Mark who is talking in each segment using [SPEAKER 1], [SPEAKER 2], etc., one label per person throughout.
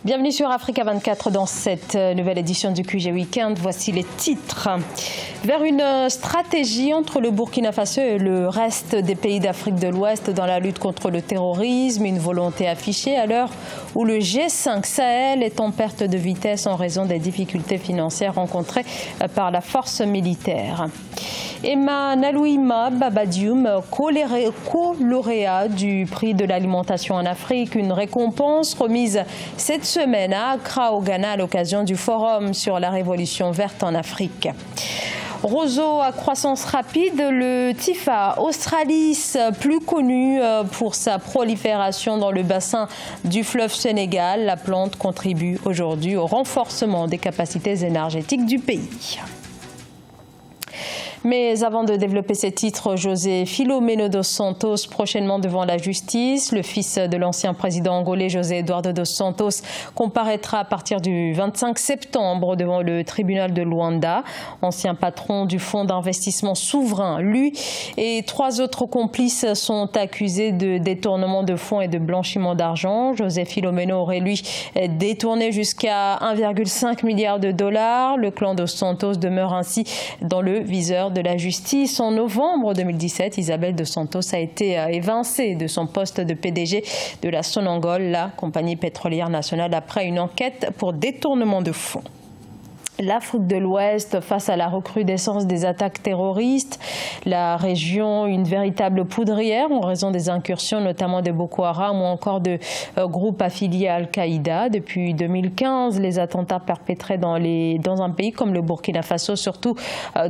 [SPEAKER 1] Bienvenue sur Africa 24 dans cette nouvelle édition du QG Weekend. Voici les titres. Vers une stratégie entre le Burkina Faso et le reste des pays d'Afrique de l'Ouest dans la lutte contre le terrorisme, une volonté affichée à l'heure où le G5 Sahel est en perte de vitesse en raison des difficultés financières rencontrées par la force militaire. Emma Nalouima Babadioum, co-lauréat du prix de l'alimentation en Afrique, une récompense remise cette semaine à Accra au Ghana à l'occasion du forum sur la révolution verte en Afrique. Roseau à croissance rapide, le Tifa australis, plus connu pour sa prolifération dans le bassin du fleuve Sénégal. La plante contribue aujourd'hui au renforcement des capacités énergétiques du pays. Mais avant de développer ces titres, José Filomeno dos Santos, prochainement devant la justice. Le fils de l'ancien président angolais José Eduardo dos Santos comparaîtra à partir du 25 septembre devant le tribunal de Luanda. Ancien patron du fonds d'investissement souverain, lui et 3 autres complices sont accusés de détournement de fonds et de blanchiment d'argent. José Filomeno aurait lui détourné jusqu'à 1,5 milliard de dollars. Le clan dos Santos demeure ainsi dans le viseur de la justice. En novembre 2017, Isabel dos Santos a été évincée de son poste de PDG de la Sonangol, la compagnie pétrolière nationale, après une enquête pour détournement de fonds. L'Afrique de l'Ouest face à la recrudescence des attaques terroristes. La région, une véritable poudrière en raison des incursions notamment de Boko Haram ou encore de groupes affiliés à Al-Qaïda. Depuis 2015, les attentats perpétrés dans un pays comme le Burkina Faso, surtout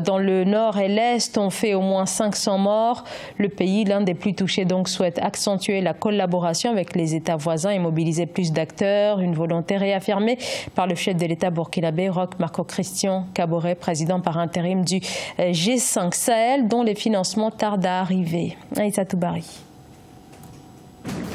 [SPEAKER 1] dans le nord et l'est, ont fait au moins 500 morts. Le pays, l'un des plus touchés, donc souhaite accentuer la collaboration avec les États voisins et mobiliser plus d'acteurs. Une volonté réaffirmée par le chef de l'État burkinabé, Roch Marc Christian Kaboré, président par intérim du G5 Sahel, dont les financements tardent à arriver. Aïssa Toubari.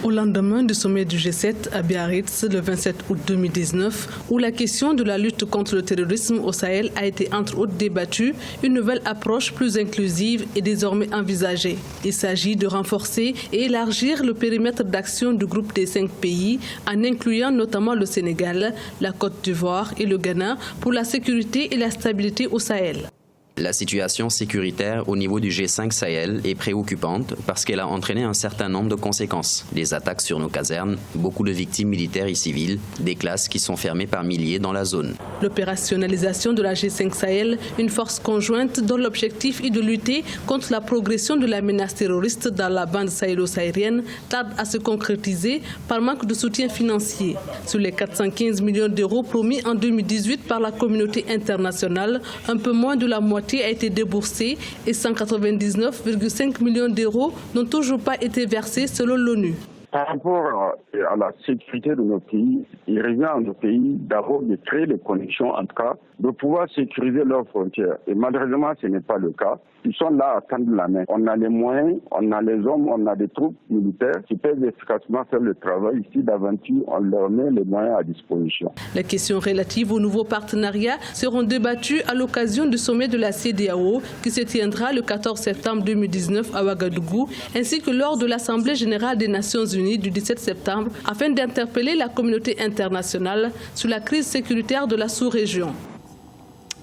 [SPEAKER 2] Au lendemain du sommet du G7 à Biarritz le 27 août 2019, où la question de la lutte contre le terrorisme au Sahel a été entre autres débattue, une nouvelle approche plus inclusive est désormais envisagée. Il s'agit de renforcer et élargir le périmètre d'action du groupe des 5 pays, en incluant notamment le Sénégal, la Côte d'Ivoire et le Ghana pour la sécurité et la stabilité au Sahel.
[SPEAKER 3] La situation sécuritaire au niveau du G5 Sahel est préoccupante parce qu'elle a entraîné un certain nombre de conséquences. Les attaques sur nos casernes, beaucoup de victimes militaires et civiles, des classes qui sont fermées par milliers dans la zone.
[SPEAKER 2] L'opérationnalisation de la G5 Sahel, une force conjointe dont l'objectif est de lutter contre la progression de la menace terroriste dans la bande sahélo-saharienne, tarde à se concrétiser par manque de soutien financier. Sur les 415 millions d'euros promis en 2018 par la communauté internationale, un peu moins de la moitié a été déboursé et 199,5 millions d'euros n'ont toujours pas été versés selon l'ONU.
[SPEAKER 4] Par rapport à la sécurité de nos pays, il revient à nos pays d'abord de créer des conditions, en tout cas, de pouvoir sécuriser leurs frontières. Et malheureusement, ce n'est pas le cas. Ils sont là à tendre la main. On a les moyens, on a les hommes, on a des troupes militaires qui peuvent efficacement faire le travail. Ici, d'aventure, on leur met les moyens à disposition.
[SPEAKER 2] Les questions relatives au nouveau partenariat seront débattues à l'occasion du sommet de la CEDEAO qui se tiendra le 14 septembre 2019 à Ouagadougou, ainsi que lors de l'Assemblée générale des Nations unies du 17 septembre, afin d'interpeller la communauté internationale sur la crise sécuritaire de la sous-région.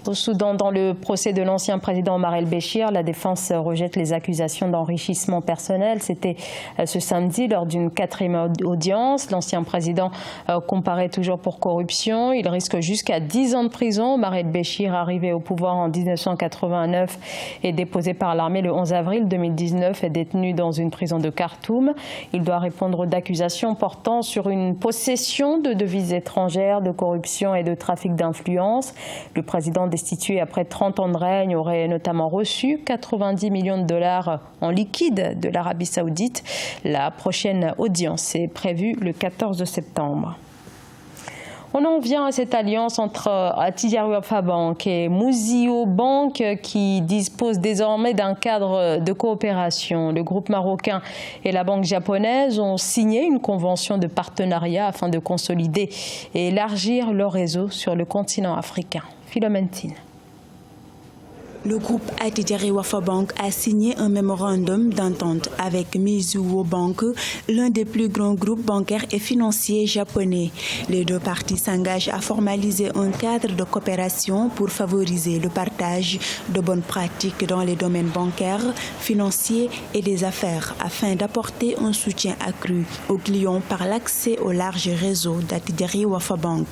[SPEAKER 1] Au Soudan, dans le procès de l'ancien président Omar el-Béchir, la défense rejette les accusations d'enrichissement personnel. C'était ce samedi lors d'une 4e audience. L'ancien président comparaît toujours pour corruption. Il risque jusqu'à 10 ans de prison. Omar el-Béchir, arrivé au pouvoir en 1989 et déposé par l'armée le 11 avril 2019, est détenu dans une prison de Khartoum. Il doit répondre d'accusations portant sur une possession de devises étrangères, de corruption et de trafic d'influence. Le président destitué après 30 ans de règne aurait notamment reçu 90 millions de dollars en liquide de l'Arabie saoudite. La prochaine audience est prévue le 14 septembre. On en vient à cette alliance entre Attijari Alpha Bank et Mouzio Bank qui dispose désormais d'un cadre de coopération. Le groupe marocain et la banque japonaise ont signé une convention de partenariat afin de consolider et élargir leur réseau sur le continent africain. Philomène Tine.
[SPEAKER 5] Le groupe Attijari Wafa Bank a signé un mémorandum d'entente avec Mizuho Bank, l'un des plus grands groupes bancaires et financiers japonais. Les deux parties s'engagent à formaliser un cadre de coopération pour favoriser le partage de bonnes pratiques dans les domaines bancaires, financiers et des affaires afin d'apporter un soutien accru aux clients par l'accès au large réseau d'Attijari Wafa Bank.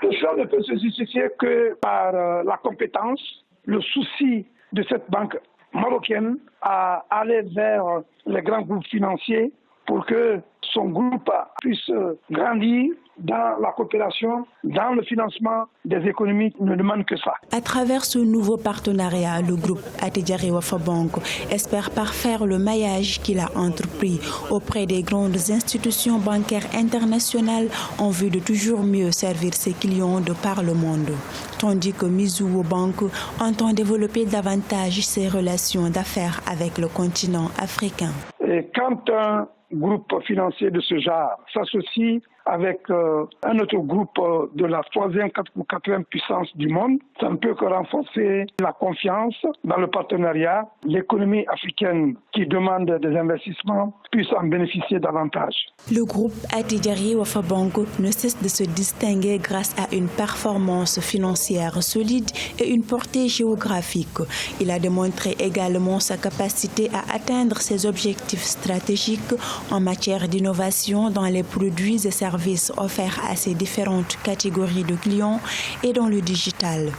[SPEAKER 6] Ça ne peut se justifier que par la compétence, le souci de cette banque marocaine à aller vers les grands groupes financiers pour que son groupe puisse grandir dans la coopération, dans le financement des économies, ne demande que ça.
[SPEAKER 5] À travers ce nouveau partenariat, le groupe Attijari Wafa Bank espère parfaire le maillage qu'il a entrepris auprès des grandes institutions bancaires internationales en vue de toujours mieux servir ses clients de par le monde. Tandis que Mizuho Bank entend développer davantage ses relations d'affaires avec le continent africain.
[SPEAKER 6] Et quand un groupe financier de ce genre s'associe avec un autre groupe de la 3e ou 4e puissance du monde, ça ne peut que renforcer la confiance dans le partenariat. L'économie africaine qui demande des investissements puisse en bénéficier davantage.
[SPEAKER 5] Le groupe Attijari Wafa Bank ne cesse de se distinguer grâce à une performance financière solide et une portée géographique. Il a démontré également sa capacité à atteindre ses objectifs stratégiques en matière d'innovation dans les produits et services offerts à ces différentes catégories de clients et dans le digital.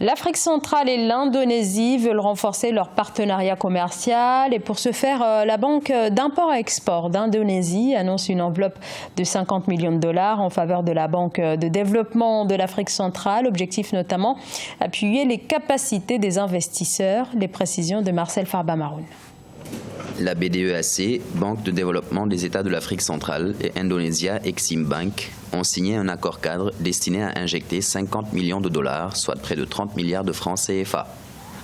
[SPEAKER 1] L'Afrique centrale et l'Indonésie veulent renforcer leur partenariat commercial et pour ce faire, la Banque d'import-export d'Indonésie annonce une enveloppe de 50 millions de dollars en faveur de la Banque de développement de l'Afrique centrale. Objectif notamment, appuyer les capacités des investisseurs. Les précisions de Marcel Farba-Maroun.
[SPEAKER 3] La BDEAC, Banque de développement des États de l'Afrique centrale, et Indonesia Exim Bank ont signé un accord cadre destiné à injecter 50 millions de dollars, soit près de 30 milliards de francs CFA.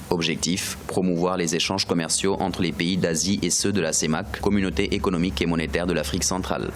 [SPEAKER 3] Objectif, promouvoir les échanges commerciaux entre les pays d'Asie et ceux de la CEMAC, Communauté économique et monétaire de l'Afrique centrale.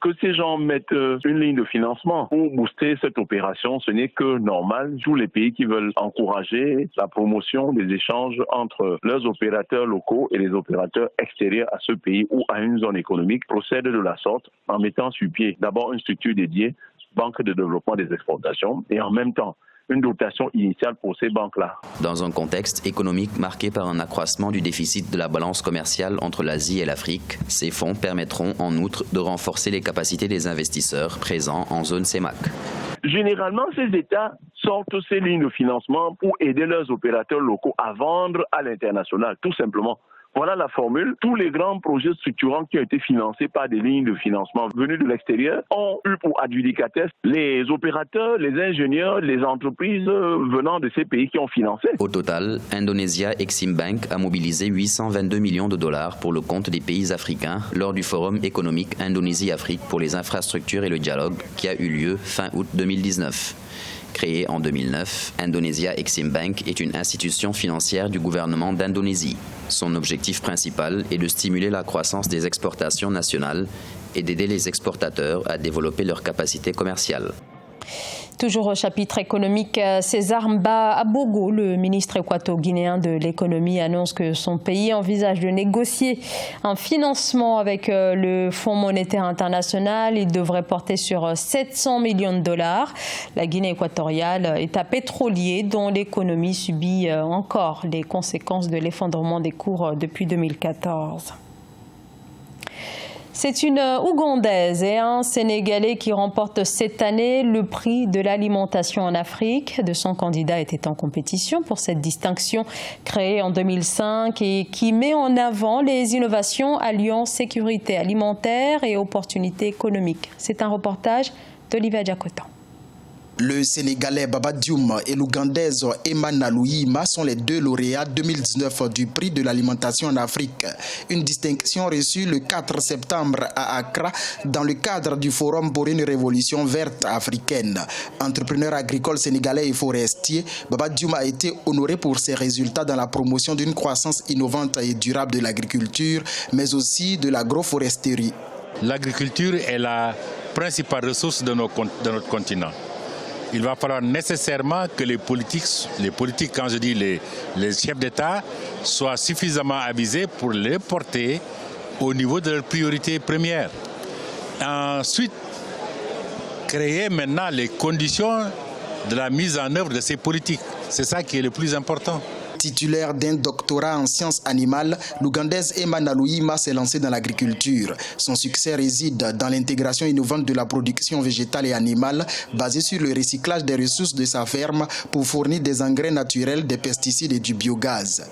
[SPEAKER 7] Que ces gens mettent une ligne de financement pour booster cette opération, ce n'est que normal. Tous les pays qui veulent encourager la promotion des échanges entre leurs opérateurs locaux et les opérateurs extérieurs à ce pays ou à une zone économique procèdent de la sorte en mettant sur pied d'abord une structure dédiée, Banque de développement des exportations, et en même temps une dotation initiale pour ces banques-là.
[SPEAKER 3] Dans un contexte économique marqué par un accroissement du déficit de la balance commerciale entre l'Asie et l'Afrique, ces fonds permettront en outre de renforcer les capacités des investisseurs présents en zone CEMAC.
[SPEAKER 7] Généralement, ces États sortent ces lignes de financement pour aider leurs opérateurs locaux à vendre à l'international, tout simplement. Voilà la formule. Tous les grands projets structurants qui ont été financés par des lignes de financement venues de l'extérieur ont eu pour adjudicataires les opérateurs, les ingénieurs, les entreprises venant de ces pays qui ont financé.
[SPEAKER 3] Au total, Indonesia Exim Bank a mobilisé 822 millions de dollars pour le compte des pays africains lors du Forum économique Indonésie-Afrique pour les infrastructures et le dialogue qui a eu lieu fin août 2019. Créée en 2009, Indonesia Exim Bank est une institution financière du gouvernement d'Indonésie. Son objectif principal est de stimuler la croissance des exportations nationales et d'aider les exportateurs à développer leurs capacités commerciales.
[SPEAKER 1] Toujours au chapitre économique, César Mba Abogo, le ministre équato-guinéen de l'économie, annonce que son pays envisage de négocier un financement avec le Fonds monétaire international. Il devrait porter sur 700 millions de dollars. La Guinée équatoriale, État pétrolier dont l'économie subit encore les conséquences de l'effondrement des cours depuis 2014. C'est une Ougandaise et un Sénégalais qui remportent cette année le prix de l'alimentation en Afrique. 200 candidats étaient en compétition pour cette distinction créée en 2005 et qui met en avant les innovations alliant sécurité alimentaire et opportunités économiques. C'est un reportage d'Olivier Diakotan.
[SPEAKER 8] Le Sénégalais Baba Dioum et l'Ougandaise Emma Louima sont les deux lauréats 2019 du prix de l'alimentation en Afrique. Une distinction reçue le 4 septembre à Accra dans le cadre du Forum pour une révolution verte africaine. Entrepreneur agricole sénégalais et forestier, Baba Dioum a été honoré pour ses résultats dans la promotion d'une croissance innovante et durable de l'agriculture, mais aussi de l'agroforesterie.
[SPEAKER 9] L'agriculture est la principale ressource de notre continent. il va falloir nécessairement que les politiques, quand je dis les chefs d'État, soient suffisamment avisés pour les porter au niveau de leurs priorités premières. Ensuite, créer maintenant les conditions de la mise en œuvre de ces politiques. C'est ça qui est le plus important.
[SPEAKER 8] Titulaire d'un doctorat en sciences animales, l'Ougandaise Emma Nalouyima s'est lancée dans l'agriculture. Son succès réside dans l'intégration innovante de la production végétale et animale basée sur le recyclage des ressources de sa ferme pour fournir des engrais naturels, des pesticides et du biogaz.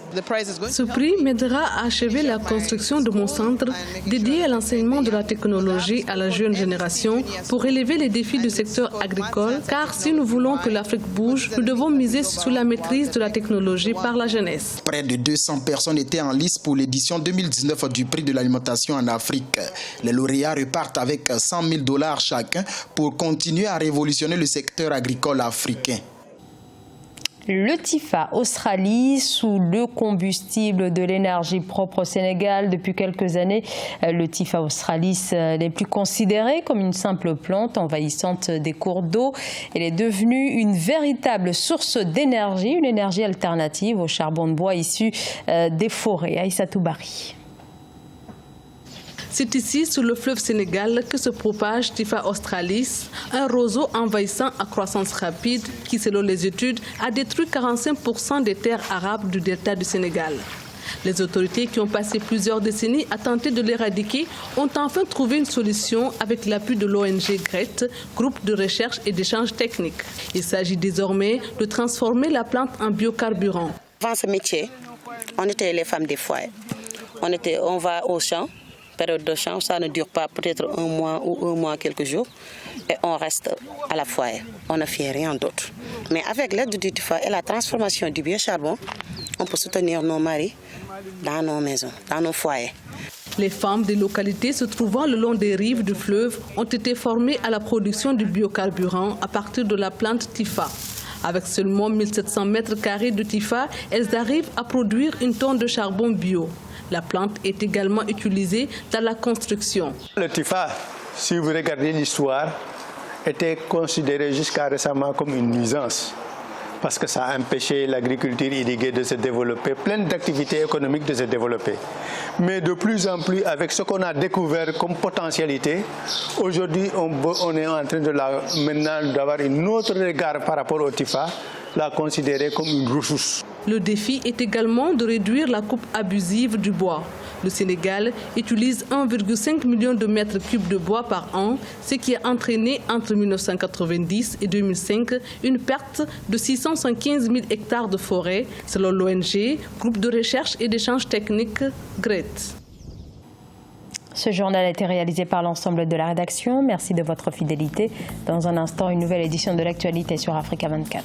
[SPEAKER 2] Ce prix m'aidera à achever la construction de mon centre dédié à l'enseignement de la technologie à la jeune génération pour relever les défis du secteur agricole, car si nous voulons que l'Afrique bouge, nous devons miser sur la maîtrise de la technologie par la jeunesse.
[SPEAKER 8] Près de 200 personnes étaient en lice pour l'édition 2019 du prix de l'alimentation en Afrique. Les lauréats repartent avec $100 000 chacun pour continuer à révolutionner le secteur agricole africain.
[SPEAKER 1] Le TIFA Australie, sous le combustible de l'énergie propre au Sénégal. Depuis quelques années, le TIFA Australis n'est plus considéré comme une simple plante envahissante des cours d'eau. Elle est devenue une véritable source d'énergie, une énergie alternative au charbon de bois issu des forêts. Aïssatou Bari.
[SPEAKER 2] C'est ici, sur le fleuve Sénégal, que se propage TIFA Australis, un roseau envahissant à croissance rapide qui, selon les études, a détruit 45% des terres arables du delta du Sénégal. Les autorités qui ont passé plusieurs décennies à tenter de l'éradiquer ont enfin trouvé une solution avec l'appui de l'ONG GRET, groupe de recherche et d'échange technique. Il s'agit désormais de transformer la plante en biocarburant.
[SPEAKER 10] Avant ce métier, on était les femmes des foyers. On va au champ. Période de champ, ça ne dure pas peut-être un mois ou un mois, quelques jours, et on reste à la foyer. On ne fait rien d'autre. Mais avec l'aide du TIFA et la transformation du biocharbon, on peut soutenir nos maris dans nos maisons, dans nos foyers.
[SPEAKER 2] Les femmes des localités se trouvant le long des rives du fleuve ont été formées à la production du biocarburant à partir de la plante TIFA. Avec seulement 1700 mètres carrés de TIFA, elles arrivent à produire une tonne de charbon bio. La plante est également utilisée dans la construction.
[SPEAKER 11] Le TIFA, si vous regardez l'histoire, était considéré jusqu'à récemment comme une nuisance parce que ça a empêché l'agriculture irriguée de se développer, plein d'activités économiques de se développer. Mais de plus en plus, avec ce qu'on a découvert comme potentialité, aujourd'hui on est en train de maintenant d'avoir un autre regard par rapport au TIFA, la considérer comme une ressource.
[SPEAKER 2] Le défi est également de réduire la coupe abusive du bois. Le Sénégal utilise 1,5 million de mètres cubes de bois par an, ce qui a entraîné entre 1990 et 2005 une perte de 615 000 hectares de forêt, selon l'ONG, groupe de recherche et d'échange technique GRET.
[SPEAKER 1] Ce journal a été réalisé par l'ensemble de la rédaction. Merci de votre fidélité. Dans un instant, une nouvelle édition de l'actualité sur Africa 24.